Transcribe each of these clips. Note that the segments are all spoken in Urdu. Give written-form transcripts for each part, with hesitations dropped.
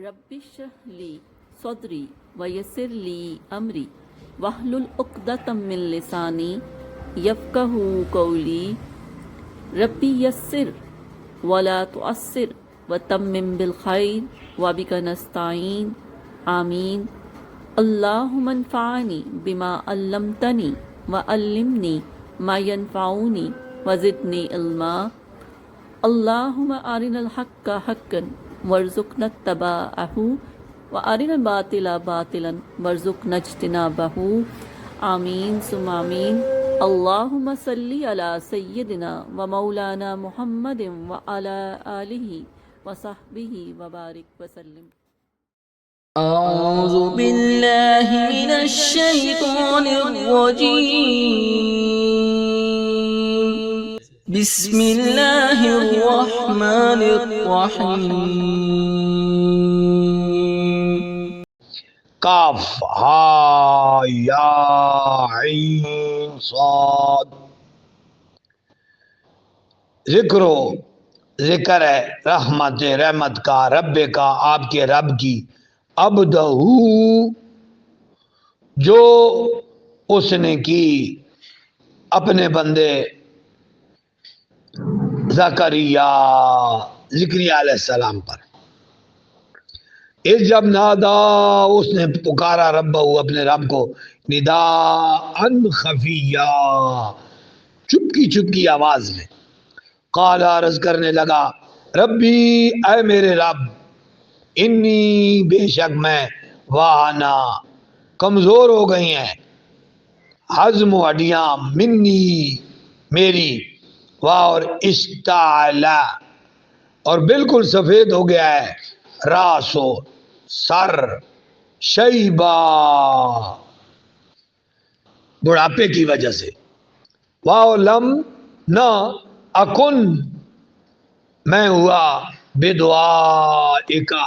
رب اشرح لی صدری ویسر لی امری واحلل عقدۃ من لسانی یفقہوا قولی ربی یسر ولا تعسر وتمم بالخیر وبک نستعین آمین اللہم انفعنی بما علمتنی وعلمنی ما ینفعنی وزدنی علما اللہم ارنا الحق حقا وارزقنا اتباعہ وارنا الباطل باطلا وارزقنا اجتنابہ آمین ثم آمین اللہم صلی علی سیدنا و مولانا محمد وعلی آلہ وصحبہ وبارک وسلم۔ اعوذ باللہ من الشیطان الرجیم بسم اللہ الرحمن الرحیم۔ کاف ہا یا عین صاد۔ ذکر ہے رحمت کا، رب کا، آپ کے رب کی، عبدہ جو اس نے کی اپنے بندے زکریا علیہ السلام پر۔ اس جب نادا اس نے پکارا ربہ اپنے رب کو، نداء خفیہ چپکی آواز میں، قال عرض کرنے لگا ربی اے میرے رب، انی بے شک میں، وانا کمزور ہو گئی ہیں، ہضم ہڈیاں، منی میری، اور اشتعلا اور بالکل سفید ہو گیا ہے، راسو سر، شیبا بڑھاپے کی وجہ سے، واو لم نہ اکن میں ہوا بے دعائکا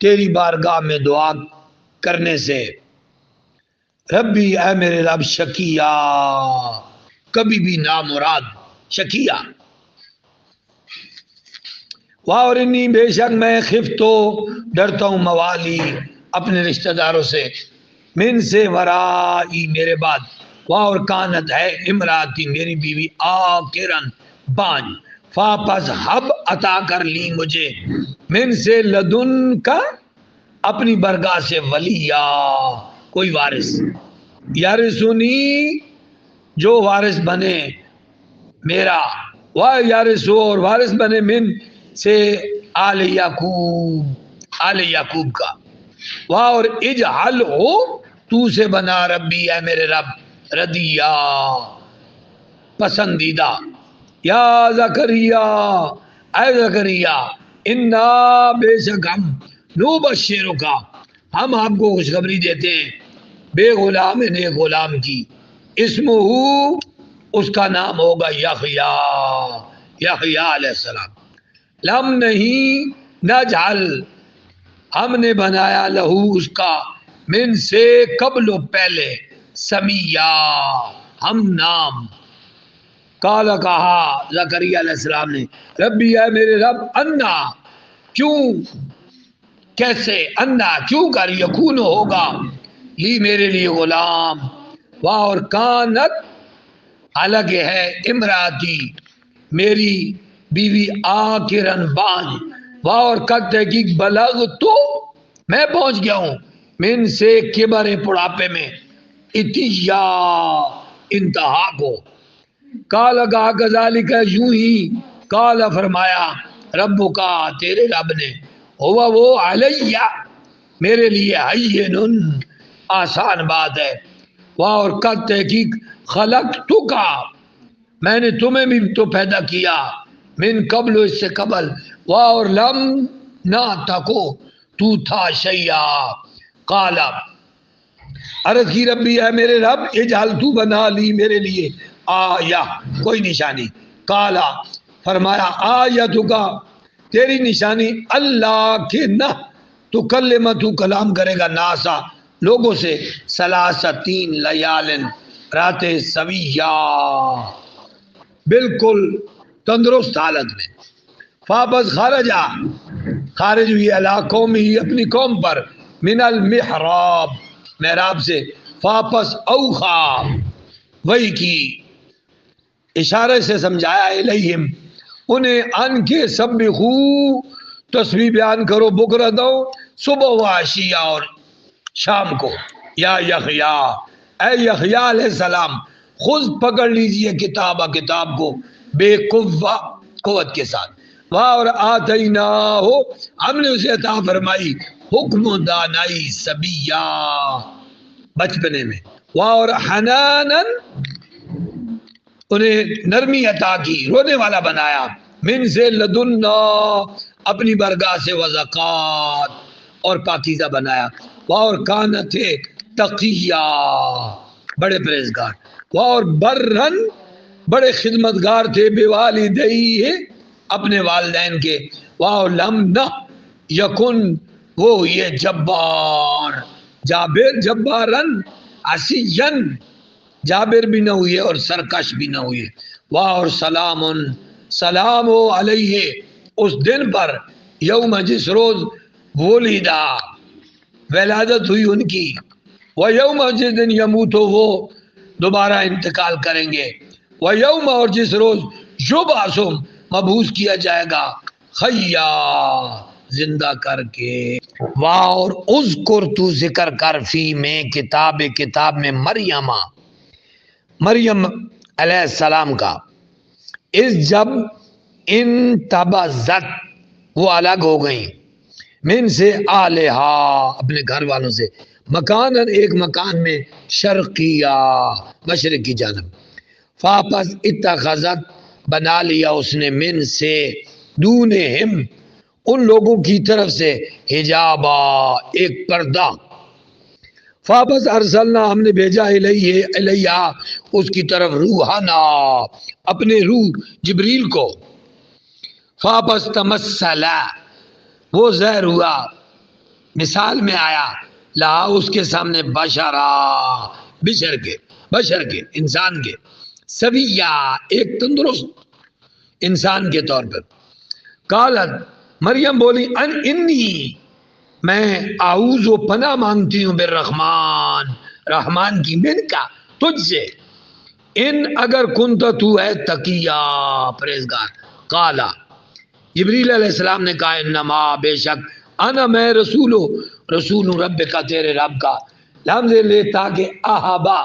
تیری بارگاہ میں دعا کرنے سے، ربی اے میرے رب، شکیہ کبھی بھی نامراد، شکیہ، اور انی بے شک میں، خفتو ڈرتا ہوں، موالی اپنے رشتہ داروں سے، من سے، ورائی میرے بعد، اور کانت ہے، امراتی میری بیوی، آکرن بانج، فاپس حب عطا کر لی مجھے، من سے، لدن کا اپنی برگاہ سے، ولیہ کوئی وارث، یارثونی جو وارث بنے میرا، یارثو اور وارث بنے، من سے آل یعقوب کا، اور اجعل ہو تو سے بنا، ربی اے میرے رب، ردیہ پسندیدہ، یا زکریا اے زکریا، انا بے شک ہم، نبشرک ہم آپ کو خوشخبری دیتے ہیں، بے غلام نیک غلام کی، اسمہ اس کا نام ہوگا یحییٰ علیہ السلام، لم نہیں، نجعل ہم نے بنایا، لہو اس کا، من سے قبل پہلے، سمیہ ہم نام، قال کہا زکریا علیہ السلام نے، ربی اے میرے رب، انا کیوں، کیسے، انا کیوں کر، یکون ہوگا، لی میرے لیے غلام، اور کانت الگ ہے، امراتی میری بیوی، آکرن بانج، اور قد تحقیق بلغ تو میں پہنچ گیا ہوں، من سے کبر بڑھاپے میں، اتیا انتہا کو، قال کہا کذالک یوں ہی، قال فرمایا، رب کا تیرے رب نے، ہوا وہ، علیہ میرے لیے، ہین آسان بات ہے، اور قد تحقیق خلقتک میں نے تمہیں بھی تو پیدا کیا، من قبل اس سے قبل، اور لم نہ تکو تو تھا، شیئا قال عرض کی، ربی اے میرے رب، اجعل تو بنا لی میرے لیے، آیا کوئی نشانی، قالا فرمایا، آیتک تیری نشانی، اللہ کے نہ تو کلمہ تو کلام کرے گا، ناسا لوگوں سے، ثلاثہ تین، لیالن راتیں، سویہ بالکل تندرست حالت میں، فابس خارجہ خارج ہوئی علی قومی اپنی قوم پر، من المحراب محراب سے، فاپس اوخا وہی کی، اشارے سے سمجھایا، الیہم انہیں، ان کے سبحو تسبیح بیان کرو، بکرتو صبح و عشیہ اور شام کو، یا یحییٰ اے یحییٰ علیہ السلام، خود پکڑ لیجئے کتاب کو، بے قوہ قوت کے ساتھ، وہاں اور آتینہ ہو ہم نے اسے عطا فرمائی، حکم و دانائی صبیہ بچپنے میں، وہاں اور حنانن انہیں نرمی عطا کی، رونے والا بنایا، من سے لدنا اپنی برگاہ سے، وزکات اور پاکیزہ بنایا، اور کانت تقیہ بڑے پرہیزگار، اور برن بڑے خدمتگار تھے، بوالدیہ اپنے والدین کے، لم نہ یکن وہ یہ جبار جابر، جبارن عصین جابر بھی نہ ہوئے اور سرکش بھی نہ ہوئے، اور سلام سلام ہو علیہ اس دن پر، یوم جس روز ولیدہ ولادت ہوئی ان کی، وہ یوم جس دن یموتو وہ دوبارہ انتقال کریں گے، وہ یوم اور جس روز یبعثم مبعوث کیا جائے گا، حیا زندہ کر کے، اور اذکر تو ذکر کر، فی میں کتاب میں مریم علیہ السلام کا، اس جب انتبذت وہ الگ ہو گئیں، من سے آلہا اپنے گھر والوں سے، مکانن ایک مکان میں، شرقیہ مشرق کی جانب، فاپس اتخذت بنا لیا اس نے، من سے دونہم ان لوگوں کی طرف سے، حجابا ایک پردہ، فاپس ارسلنا ہم نے بھیجا الیہ اس کی طرف، روحنا اپنے روح جبریل کو، فاپس تمثلا وہ ظاہر ہوا، مثال میں آیا، لا اس کے سامنے، بشر کے انسان کے، سویہ ایک تندرست انسان کے طور پر، قالت مریم بولی، انی میں اعوذ و پناہ مانگتی ہوں، بالرحمن رحمان کی، من کا تجھ سے، ان اگر کنت تو ہے تقیہ پرہیزگار، قالا جبریل علیہ السلام نے کہا، انما بے شک، انا میں رسول رب کا تیرے رب کا، لفظ لے تاکہ احبا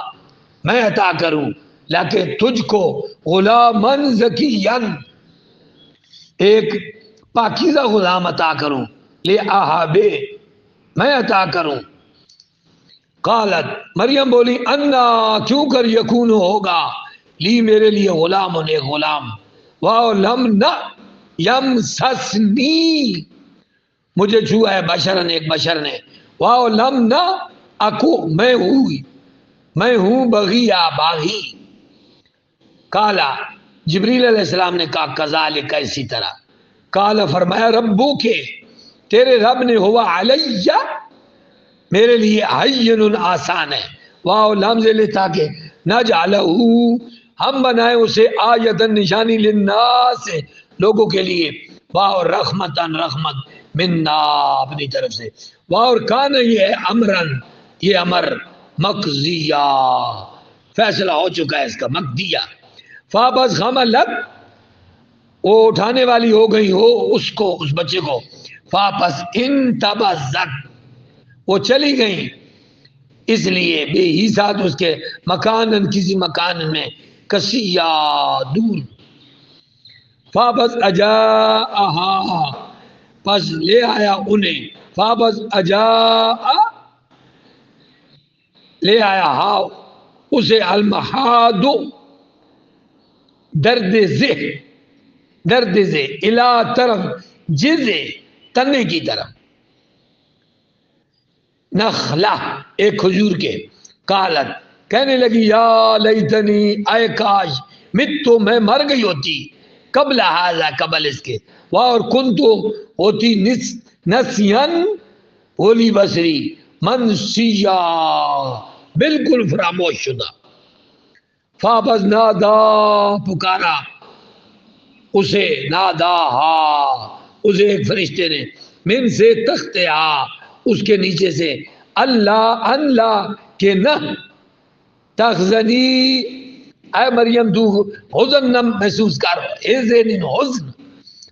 میں عطا کروں، لیکن تجھ کو، غلامن زکین ایک پاکیزہ غلام عطا کروں، لے احبے میں عطا کروں، قالت مریم بولی، انا کیوں کر، یکون ہوگا، لی میرے لیے، غلام ایک غلام، لم نہ یمسسنی مجھے چھوا ہے، بشرن ایک بشر نے، لم نہ اکو میں ہوں بغیا باغی، کالا جبریل علیہ السلام نے کہا، کذالک اسی طرح، کالا فرمایا، ربو کے تیرے رب نے، ہوا علیہ میرے لیے، حین آسان ہے، لمز لے تاکہ نجعلہ ہم بنائیں اسے، آیتن نشانی، للناس لوگوں کے لیے، رحمتن رحمت، منا اپنی طرف سے، کان یہ ہے، امرن یہ امر، مقضیہ فیصلہ ہو چکا ہے اس کا، مقضیہ، فابس حملت وہ اٹھانے والی ہو گئی ہو اس کو، اس بچے کو، فاپس انتبذت وہ چلی گئیں، اس لیے بے ہی ساتھ اس کے، مکانن کسی مکان میں، کسیہ دور، فابس اجاہا پس لے آیا انہیں، فابس لے آیا اسے، المحاد درد سے، الا طرف، جزے تنے کی طرف، نخلہ ایک کھجور کے، قالت کہنے لگی، یا لیتنی اے کاش، مت میں مر گئی ہوتی، قبل ھذا قبل اس کے، اور کنتو ہوتی، نسین بھولی بصری، منسیا بالکل فراموش شدہ، فابس نادا پکارا اسے، نادا اسے ایک فرشتے نے، من سے تخت اس کے نیچے سے، اللہ اللہ کہ نہ تخزنی اے مریم تو حزن نہ محسوس کر، حزن حزن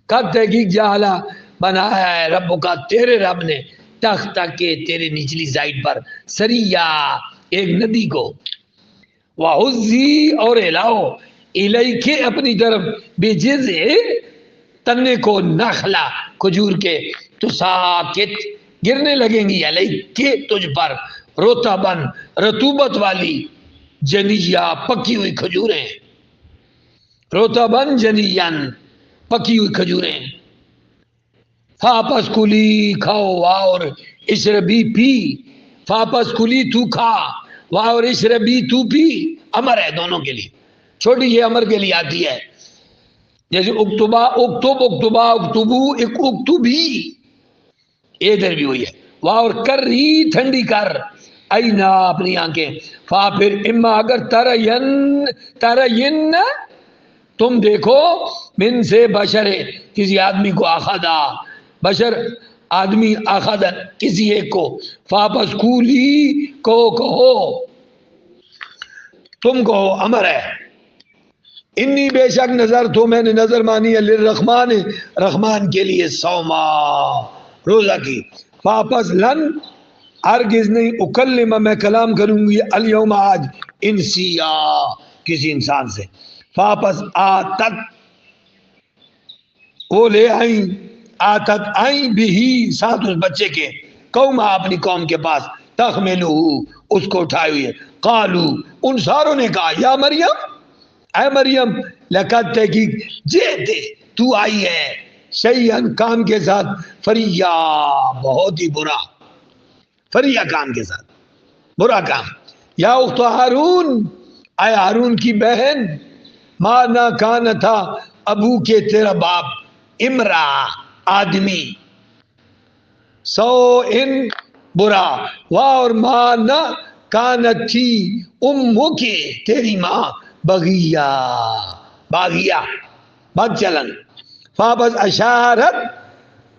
قد تحقیق جعلا بنایا ہے رب کا تیرے رب نے تخت کے تیرے نچلی سائڈ پر سریا ایک ندی کو، وَحُزِّي اور ہلاؤ الیکے اپنی طرف بجذع تنے کو نخلا کھجور کے تساقط گرنے لگیں گی الیکے تجھ پر رطبن رطوبت والی جنیہ پکی ہوئی کھجوریں، رطبن جنین پکی ہوئی کھجوریں، فاپس کلی کھاؤ اور اشربی پی، فاپس کلی تو کھا اور اشربی تو پی، امر ہے دونوں کے لیے، چھوٹی یہ امر کے لیے آتی ہے، جیسے اکتبا اکتب اکتبا اکتبو ایک اکتبی، ادھر بھی ہوئی ہے، اور کر ری ٹھنڈی کر اینا اپنی آنکھیں، فا پھر اما اگر ترین تم دیکھو من سے بشر کسی آدمی کو آخدا بشر آدمی آخدا کسی ایک کو، فاپس کولی کو کہو تم کہو امر ہے، انی بے شک نظر تو میں نے نظر مانی ہے للرحمن رحمان کے لیے صوما روزہ کی، فاپس لن ہرگز نہیں اکلم میں کلام کروں گی الیوم آج انسیا کسی انسان سے، فاپس آتت وہ لے آئیں آتت آئیں بھی ساتھ اس بچے کے قوم اپنی قوم کے پاس تحملہ اس کو اٹھائے ہوئے، قالو ان ساروں نے کہا یا مریم اے مریم لقد تحقیق جئت تو آئی ہے شیئن کام کے ساتھ فریا بہت ہی برا، فریا کام کے ساتھ برا کام، یا اخت ہارون اے ہارون کی بہن، ما نہ کان تھا ابو کے تیرا باپ امرا آدمی، سو ان برا، اور ما نہ کانت تھی امو کے تیری ماں بغیا باغیا بد چلن، فابس اشارت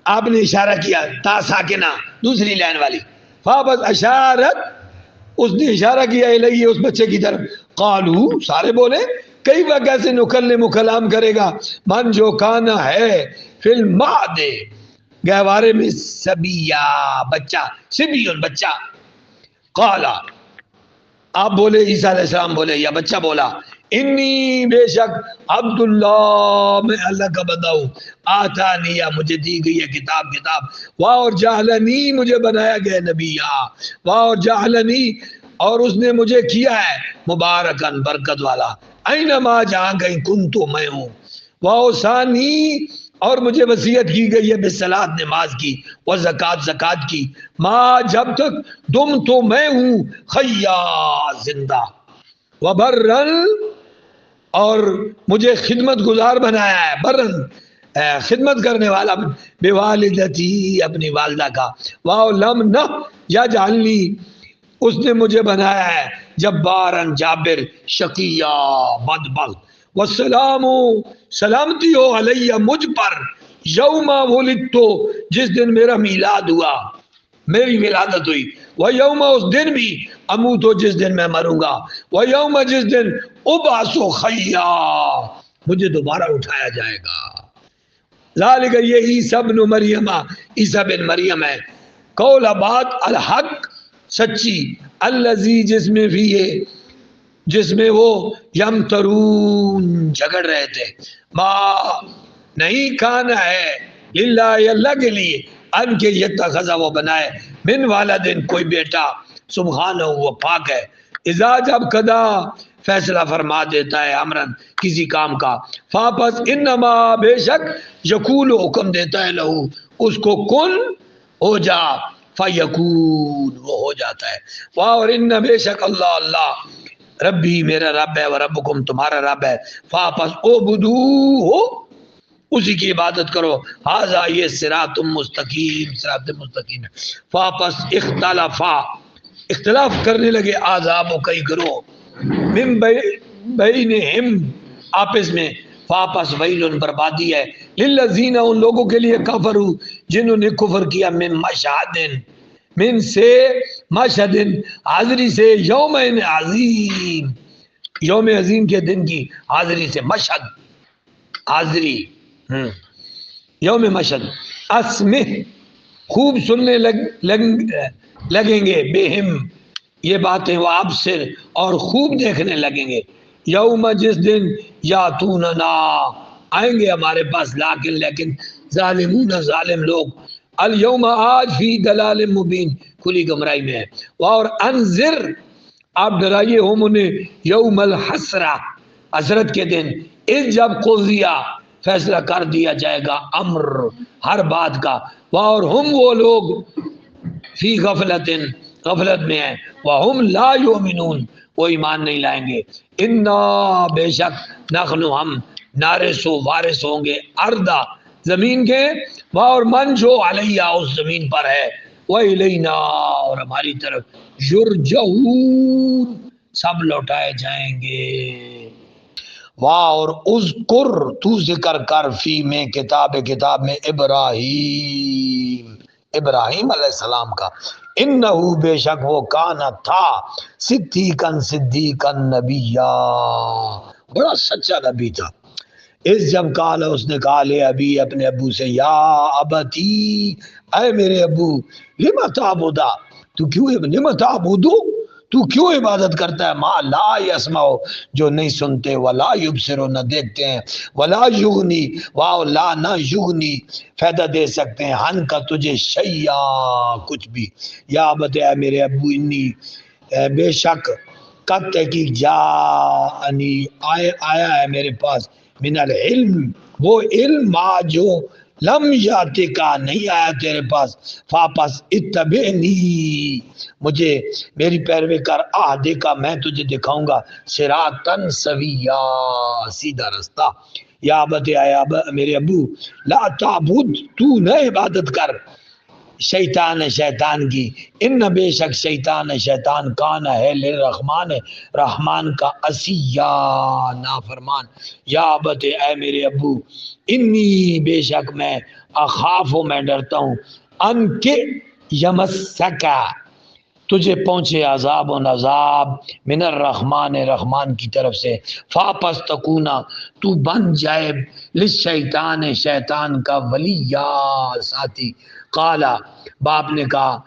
آپ نے اشارہ کیا تا ساکنہ دوسری لائن والی، فابس اشارت اس نے اشارہ کیا الیہ اس بچے کی طرف، قالو سارے بولے کئی وہ کیسے نکلم کلام کرے گا من جو کانا ہے فی المعد گہوارے میں سبیا بچہ سبیون بچہ، قالا آپ بولے عیسیٰ علیہ السلام بولے یا بچہ بولا انی بے شک عبداللہ میں اللہ کا بندہ ہوں، آتانی یا مجھے دی گئی ہے کتاب اور جعلنی مجھے بنایا گیا نبی اور جعلنی اور اس نے مجھے کیا ہے مبارکن برکت والا، اینما جہاں کہیں کنتو میں ہوں، واوصانی اور مجھے وصیت کی گئی ہے بالصلاۃ نماز کی، وزکات زکات کی، ماں جب تک تم تو میں ہوں حیا زندہ، وبرن اور مجھے خدمت گزار بنایا ہے، برن خدمت کرنے والا، بوالدتی اپنی والدہ کا، واو لم نہ یجعلنی اس نے مجھے بنایا ہے جبارن جابر شقیہ بدبخت، والسلام سلامتی ہو علیہ مجھ پر یوم ولدتو جس دن میرا میلاد ہوا میری ولادت ہوئی، وہ یوم اس دن بھی اموت ہو جس دن میں مروں گا، وہ یوم جس دن ابعث حیا مجھے دوبارہ اٹھایا جائے گا، ذالک یہ عیسیٰ بن مریم عیسیٰ بن مریم ہے، قول بات الحق سچی، الذی جس میں وہ یمترون جھگڑ رہے تھے، ما نہیں کھانا ہے للہ اللہ کے لیے ان کے یتخذا وہ بنائے من والدین کوئی بیٹا، سبحانہ وہ پاک ہے، اذا جب قضا فیصلہ فرما دیتا ہے امرن کسی کام کا، فاپس انما بے شک یقول حکم دیتا ہے لہو اس کو کن ہو جا، فیکون وہ ہو جاتا ہے، اور ان بے شک اللہ اللہ ربی میرا رب ہے، وربکم تمہارا رب ہے، فاپس اعبدوہ اسی کی عبادت کرو، ہاذا یہ صراط مستقیم صراط مستقیم ہے، فاپس اختلاف کرنے لگے آزاب و کئی گروہ من بینہم آپس میں، واپس ویل بربادی ہے للذین ان لوگوں کے لیے کفروا جنہوں نے کفر کیا من مشہدن من سے مشہدن حاضری سے یوم عظیم یوم عظیم کے دن کی حاضری سے مشہد حاضری یوم مشہد اسمہ خوب سننے لگیں گے بہم یہ باتیں وہ ابصر اور خوب دیکھنے لگیں گے یوم جس دن یاتوننا آئیں گے ہمارے پاس لیکن ظالمون ظالم لوگ الیوم آج فی دلال مبین کھلی گمراہی میں ہے اور انذر آپ ڈرائیے ہم انہیں یوم الحسرہ حسرت کے دن اس جب قضیہ فیصلہ کر دیا جائے گا امر ہر بات کا اور ہم وہ لوگ فی غفلت میں ہیں وہم لا یؤمنون وہ ایمان نہیں لائیں گے انا بے شک نخنو ہم نارث و وارث ہوں گے اردا زمین کے اور من جو علیہ اس زمین پر ہے وَإِلَيْنَا اور ہماری طرف یرجعون سب لوٹائے جائیں گے واہ اور اذکر تو ذکر کر فی میں کتاب میں ابراہیم علیہ السلام کا انہو بے شک وہ کانا تھا صدیقاً نبیّا بڑا سچا نبی تھا اس جب کہا اس نے کہا لے ابھی اپنے ابو سے یا ابتی اے میرے ابو لما تعبدا تو کیوں عبادت کرتا ہے ما لا یسمعو جو نہیں سنتے ولا یبصرو نہ دیکھتے ہیں ولا یغنی واو لا نہ یغنی فائدہ دے سکتے ہیں ہن کا تجھے شی'a کچھ بھی یا ابت اے میرے ابو انی بے شک قد تحقیق جاءنی آیا ہے میرے پاس من العلم وہ علم ما جو لم یاتے کا نہیں آیا تیرے پاس فاپس اتبعنی مجھے میری پیروی کر آہدے کا میں تجھے دکھاؤں گا صراطاً سویا سیدھا رستہ یا ابت آیا میرے ابو لا تعبد تو نہ عبادت کر شیطان کی ان بے شک شیطان کان ہے رحمان کا عصیا نافرمان یا ابت اے میرے ابو انی بے شک میں اخاف میں ڈرتا ہوں ان کے یمسکا تجھے پہنچے عذاب من الرحمن رحمان کی طرف سے فاپس تکونا تو بن جائے شیطان کا ولی یا ساتھی قالا باپ نے کہا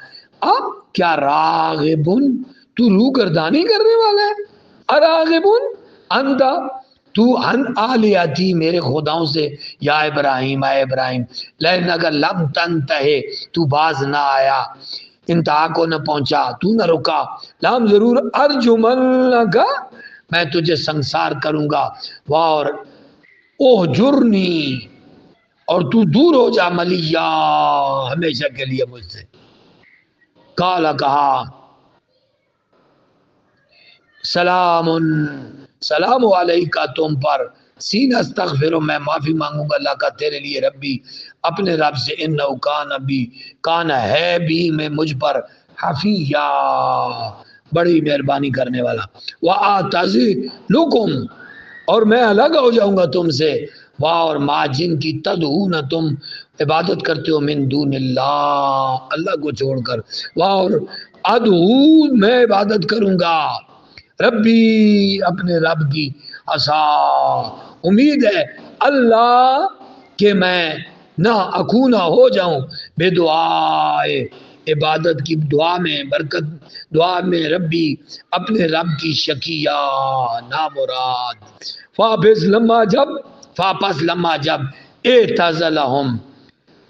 اب کیا راغبن تو روگردانی کرنے والا ہے اراغبن انتا تو ان آلیاتی میرے خداؤں سے یا ابراہیم اے ابراہیم لیکن اگر لم تنتہے تو باز نہ آیا انتہا کو نہ پہنچا تو نہ رکا لام ضرور ارجمنک میں تجھے سنسار کروں گا اور اوہجرنی اور تو دور ہو جا ملیہ ہمیشہ کے لیے مجھ سے کالا کہا سلام علیکہ تم پر سین استغفر میں معافی مانگوں گا اللہ کا تیرے لیے ربی اپنے رب سے انہو کان ہے بھی میں مجھ پر حفیہ بڑی مہربانی کرنے والا وَآتَزِلُکُمْ اور میں الگ ہو جاؤں گا تم سے اور ما جن کی تدعون تم عبادت کرتے ہو من دون اللہ کو چھوڑ کر اور ادعو میں عبادت کروں گا ربی اپنے رب کی عسا امید ہے اللہ کہ میں نہ اکونا ہو جاؤں بے دعائے عبادت کی دعا میں برکت دعا میں ربی اپنے رب کی شکیہ نامراد فاپس لما جب اعتزلہم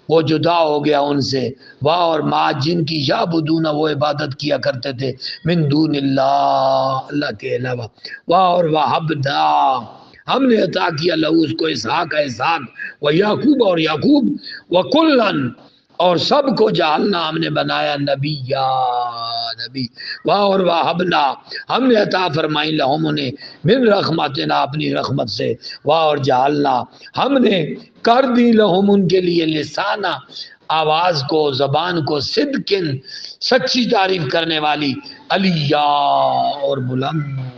وہ جدا ہو گیا ان سے اور ما جن کی یعبدون وہ عبادت کیا کرتے تھے من دون اللہ کے علاوہ اور وہبنا ہم نے عطا کیا لہو اس کو اسحاق و یعقوب اور یعقوب وکلن اور سب کو جعلنا ہم نے بنایا نبی اور وہبنا ہم نے عطا فرمائی لہم انہیں من رحمتنا اپنی رحمت سے اور جعلنا ہم نے کر دی لہم ان کے لیے لسانہ آواز کو زبان کو صدقن سچی تعریف کرنے والی علیہ اور بلند